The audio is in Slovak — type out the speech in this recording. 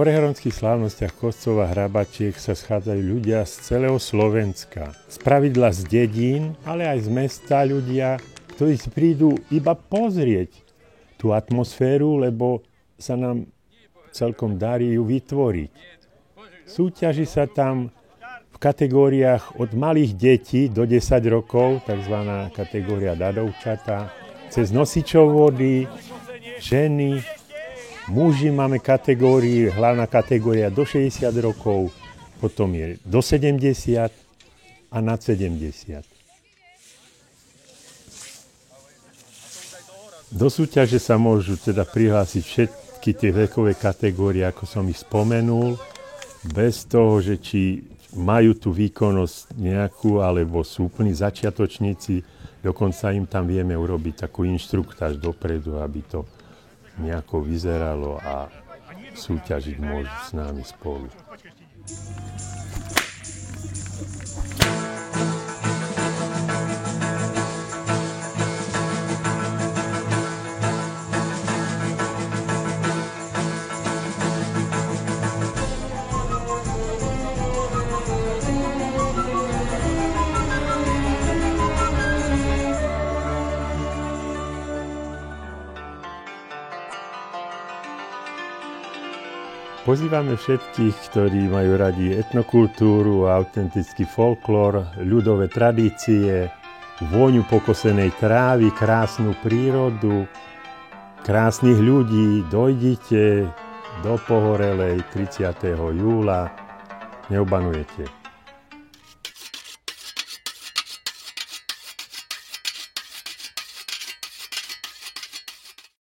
horehronských slávnostiach Koscov a Hrabačiek sa schádzajú ľudia z celého Slovenska. Spravidla z dedín, ale aj z mesta ľudia, ktorí si prídu iba pozrieť tú atmosféru, lebo sa nám celkom darí ju vytvoriť. Súťaží sa tam v kategóriách od malých detí do 10 rokov, tzv. Kategória dadovčata, cez nosičov vody, ženy, muži máme kategórii, hlavná kategória do 60 rokov, potom je do 70 a nad 70. Do súťaže sa môžu teda prihlásiť všetky tie vekové kategórie, ako som ich spomenul, bez toho, že či majú tú výkonnosť nejakú, alebo sú úplní začiatočníci, dokonca im tam vieme urobiť takú inštruktáž dopredu, aby to nejako vyzeralo a súťažiť môžu s nami spolu. Pozývame všetkých, ktorí majú radi etnokultúru, autentický folklór, ľudové tradície, vôňu pokosenej trávy, krásnu prírodu, krásnych ľudí. Dojdite do Pohorelej 30. júla, neobanujete.